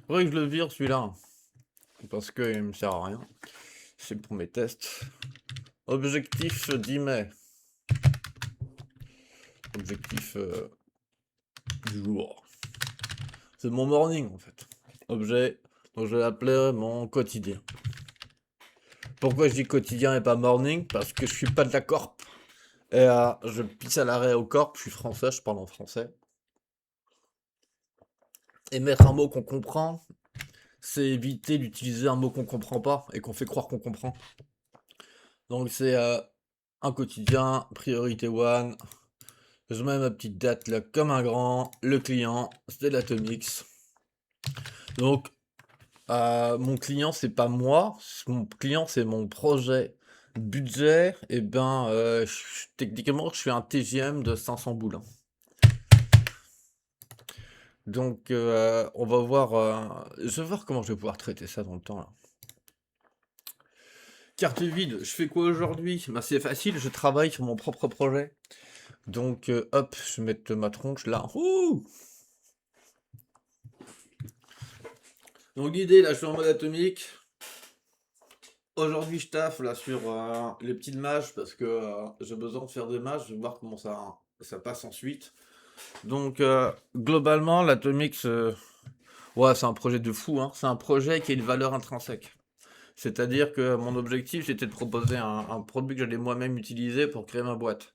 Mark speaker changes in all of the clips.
Speaker 1: Faudrait que je le vire celui-là. Parce qu'il me sert à rien. C'est pour mes tests. Objectif 10 mai. Objectif du jour. C'est mon morning en fait. Objet, donc je vais l'appeler mon quotidien. Pourquoi je dis quotidien et pas morning? Parce que je suis pas de la corp. Et je pisse à l'arrêt au corp, je suis français, je parle en français. Et mettre un mot qu'on comprend, c'est éviter d'utiliser un mot qu'on comprend pas et qu'on fait croire qu'on comprend. Donc c'est un quotidien, priorité one. Je mets ma petite date là comme un grand. Le client, c'est l'Atomix. Donc mon client, c'est pas moi. Mon client, c'est mon projet. Budget, et ben, techniquement, je suis un TGM de 500 boules, hein. Donc, on va voir. Je vais voir comment je vais pouvoir traiter ça dans le temps, là. Carte vide, je fais quoi aujourd'hui? Bah, c'est facile, je travaille sur mon propre projet. Donc, hop, je vais mettre ma tronche là. Ouh. Donc, l'idée, là, je suis en mode atomique. Aujourd'hui, je taffe là sur les petites mages parce que j'ai besoin de faire des mages. Je vais voir comment ça passe ensuite. Donc, globalement, l'Atomix, ouais, c'est un projet de fou, hein. C'est un projet qui a une valeur intrinsèque. C'est-à-dire que mon objectif, c'était de proposer un produit que j'allais moi-même utiliser pour créer ma boîte.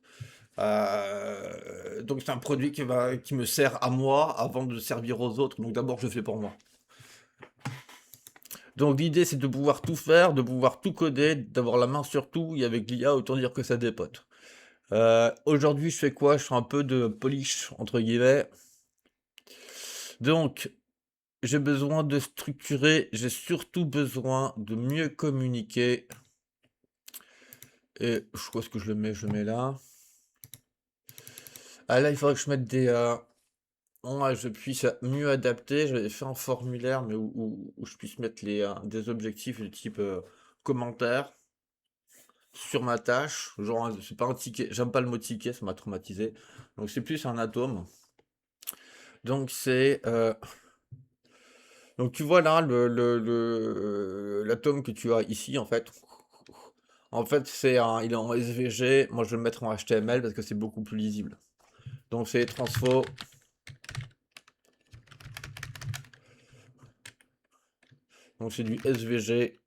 Speaker 1: Donc, c'est un produit qui me sert à moi avant de servir aux autres. Donc, d'abord, je fais pour moi. Donc l'idée c'est de pouvoir tout faire, de pouvoir tout coder, d'avoir la main sur tout, et avec l'IA autant dire que ça dépote. Aujourd'hui je fais quoi? Je fais un peu de polish entre guillemets. Donc j'ai besoin de structurer, j'ai surtout besoin de mieux communiquer. Et je crois que je le mets, là. Ah là il faudrait que je mette des... ouais, je puisse mieux adapter. J'avais fait un formulaire mais où je puisse mettre des objectifs de type commentaire sur ma tâche, genre c'est pas un ticket, j'aime pas le mot ticket, ça m'a traumatisé. Donc c'est plus un atome. Donc c'est donc tu vois là l'atome que tu as ici en fait. En fait, il est en SVG, moi je vais le mettre en HTML parce que c'est beaucoup plus lisible. Donc c'est transfo. Donc c'est du SVG.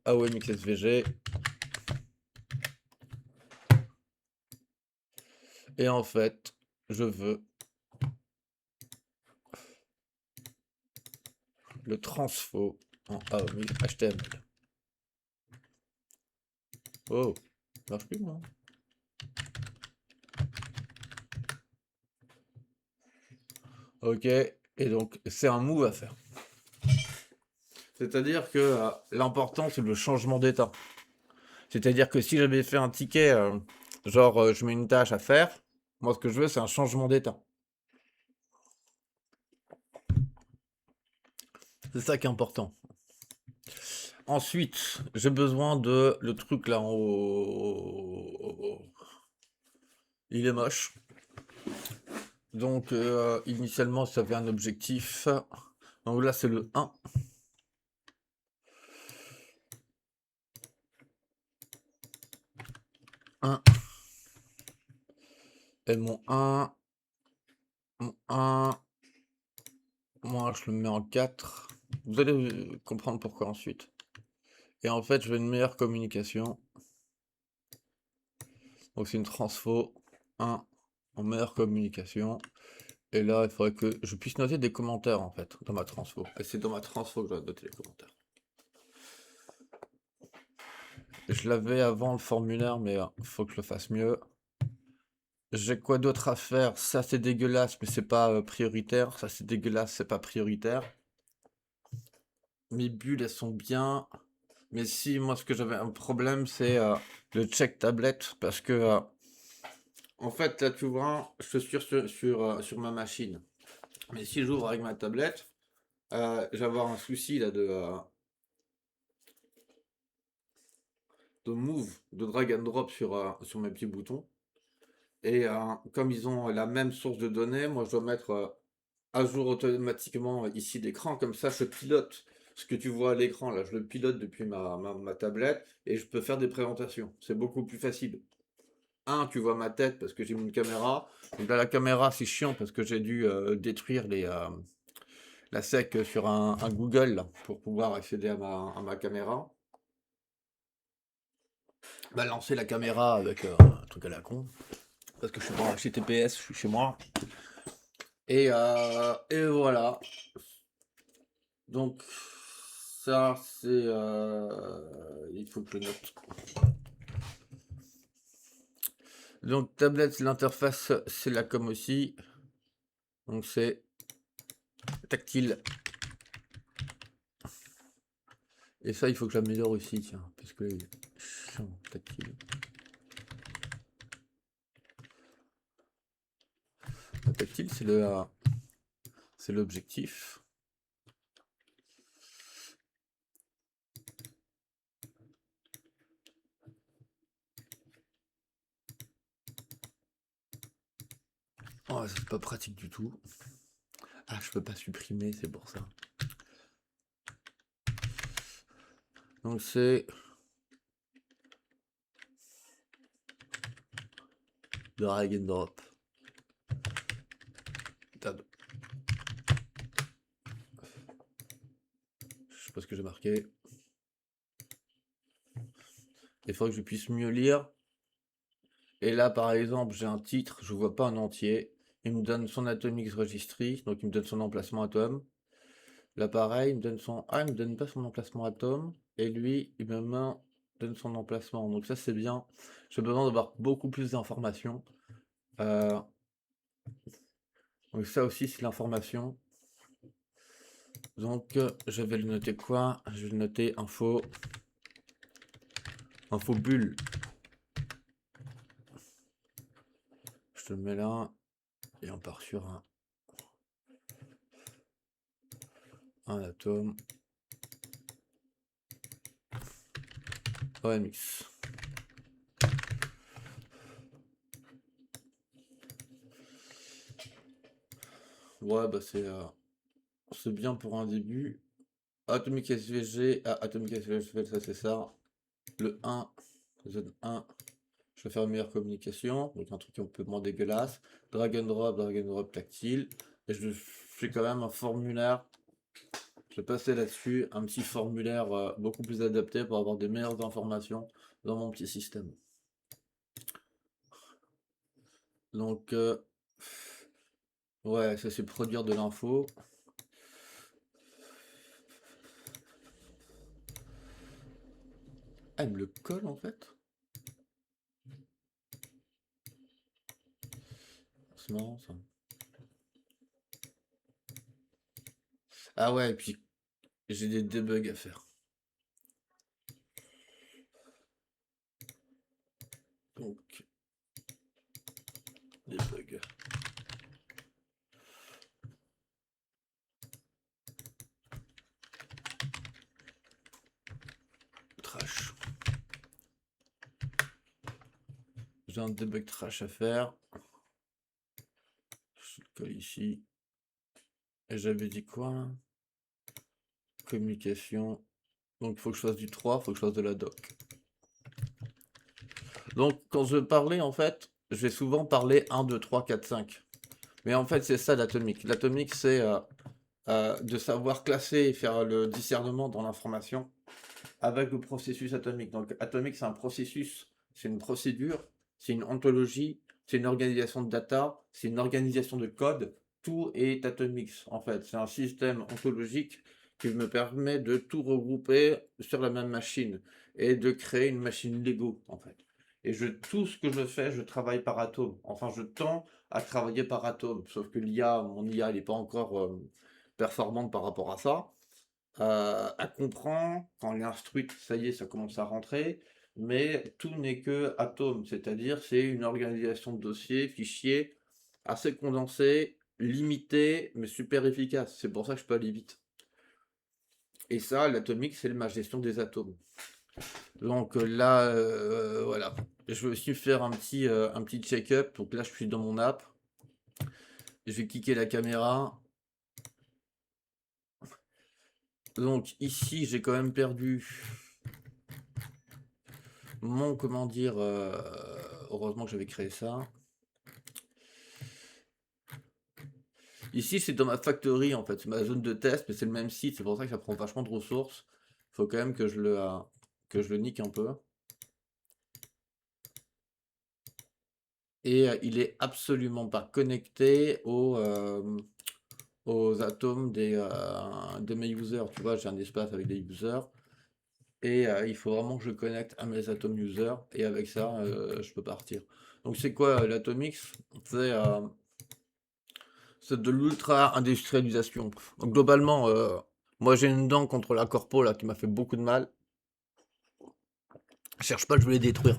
Speaker 1: AOMX SVG. Et en fait, je veux le transfo en AOMX HTML. Oh, ça marche plus moi. Ok, et donc c'est un move à faire. C'est-à-dire que l'important c'est le changement d'état. C'est-à-dire que si j'avais fait un ticket, genre je mets une tâche à faire, moi ce que je veux c'est un changement d'état. C'est ça qui est important. Ensuite, j'ai besoin de le truc là en haut. Il est moche. Donc initialement ça avait un objectif. Donc là c'est le 1. Et mon 1. Mon 1. Moi je le mets en 4. Vous allez comprendre pourquoi ensuite. Et en fait je veux une meilleure communication. Donc c'est une transfo 1 en meilleure communication. Et là, il faudrait que je puisse noter des commentaires en fait dans ma transfo. Et c'est dans ma transfo que je dois noter les commentaires. Je l'avais avant le formulaire, mais il faut que je le fasse mieux. J'ai quoi d'autre à faire? Ça c'est dégueulasse, mais c'est pas prioritaire. Ça c'est dégueulasse, c'est pas prioritaire. Mes bulles elles sont bien. Mais si, moi ce que j'avais un problème, c'est le check tablette. Parce que en fait, là tu vois, je suis sur ma machine. Mais si j'ouvre avec ma tablette, je vais avoir un souci là de move, de drag and drop sur mes petits boutons. Et comme ils ont la même source de données, moi je dois mettre à jour automatiquement ici l'écran, comme ça je pilote ce que tu vois à l'écran là, je le pilote depuis ma tablette et je peux faire des présentations. C'est beaucoup plus facile. Un, tu vois ma tête parce que j'ai mis une caméra. Donc là, la caméra, c'est chiant parce que j'ai dû détruire la sec sur un Google là, pour pouvoir accéder à ma caméra. Bah, lancer la caméra avec un truc à la con. Parce que je suis dans HTTPS, je suis chez moi. Et voilà. Donc, ça, c'est. Il faut que je note. Donc, tablette, l'interface, c'est la com aussi. Donc, c'est tactile. Et ça, il faut que j'améliore aussi, tiens. Parce que chiant, tactile. La tactile, c'est l'objectif. Oh, c'est pas pratique du tout. Ah, je peux pas supprimer, c'est pour ça. Donc c'est drag and drop. Tab. Je sais pas ce que j'ai marqué. Il faudrait que je puisse mieux lire. Et là, par exemple, j'ai un titre, je vois pas en entier. Il me donne son atomic registry, donc il me donne son emplacement atome. Là, pareil, il me donne son. Ah, il me donne pas son emplacement atome. Et lui, il me donne son emplacement. Donc ça, c'est bien. J'ai besoin d'avoir beaucoup plus d'informations. Euh, Donc ça aussi, c'est l'information. Donc, je vais le noter quoi? Je vais le noter info. Info bulle. Je te le mets là. Et on part sur un atome. OMX. Ouais, bah c'est bien pour un début. Atomic SVG. Ah, Atomic SVG, ça c'est ça. Le 1, Z1. Je vais faire une meilleure communication. Donc un truc un peu moins dégueulasse. Drag and drop tactile. Et je fais quand même un formulaire. Je vais passer là-dessus, un petit formulaire beaucoup plus adapté pour avoir des meilleures informations dans mon petit système. Donc, ouais, ça c'est produire de l'info. Ah, il me le colle en fait. C'est marrant ça. Ah ouais, et puis j'ai des debugs à faire. Donc, debug. Trash. J'ai un debug trash à faire. Je le colle ici. Et j'avais dit quoi? Communication. Donc il faut que je fasse du 3, il faut que je fasse de la doc. Donc quand je parlais en fait, je vais souvent parler 1, 2, 3, 4, 5. Mais en fait c'est ça l'atomique. L'atomique c'est de savoir classer et faire le discernement dans l'information avec le processus atomique. Donc atomique c'est un processus, c'est une procédure, c'est une ontologie, c'est une organisation de data, c'est une organisation de code. Tout est atomique en fait. C'est un système ontologique qui me permet de tout regrouper sur la même machine et de créer une machine Lego en fait. Et tout ce que je fais, je travaille par atome. Enfin, je tends à travailler par atome. Sauf que mon IA, elle n'est pas encore performante par rapport à ça. Elle comprend, quand elle est instruite, ça y est, ça commence à rentrer, mais tout n'est que atome, c'est-à-dire c'est une organisation de dossiers, fichiers, assez condensés, limités, mais super efficace. C'est pour ça que je peux aller vite. Et ça, l'atomique, c'est ma gestion des atomes. Donc là, voilà. Je vais aussi faire un petit check-up. Donc là, je suis dans mon app. Je vais cliquer la caméra. Donc ici, j'ai quand même perdu mon, comment dire, heureusement que j'avais créé ça. Ici, c'est dans ma factory, en fait, c'est ma zone de test, mais c'est le même site, c'est pour ça que ça prend vachement de ressources. Faut quand même que je le nique un peu. Et il est absolument pas connecté aux atomes de mes users. Tu vois, j'ai un espace avec des users. Et il faut vraiment que je connecte à mes Atom users. Et avec ça, je peux partir. Donc c'est quoi l'Atomix? C'est euh, c'est de l'ultra-industrialisation. Donc globalement, moi j'ai une dent contre la corpo là qui m'a fait beaucoup de mal. Je cherche pas, je veux les détruire.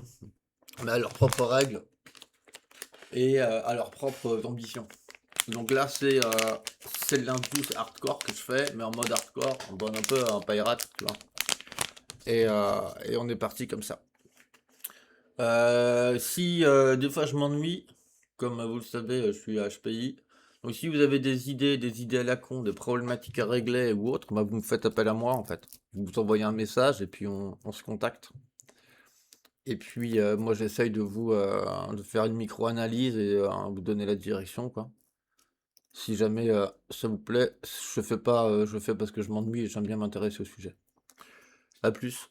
Speaker 1: Mais à leurs propres règles et à leurs propres ambitions. Donc là c'est de l'indus hardcore que je fais, mais en mode hardcore, en mode un peu un pirate, tu vois. Et on est parti comme ça. Si des fois je m'ennuie, comme vous le savez, je suis HPI. Donc si vous avez des idées à la con, des problématiques à régler ou autre, bah, vous me faites appel à moi en fait. Vous vous envoyez un message et puis on se contacte. Et puis moi j'essaye de faire une micro-analyse et vous donner la direction quoi. Si jamais ça vous plaît, je fais pas, je le fais parce que je m'ennuie et j'aime bien m'intéresser au sujet. À plus.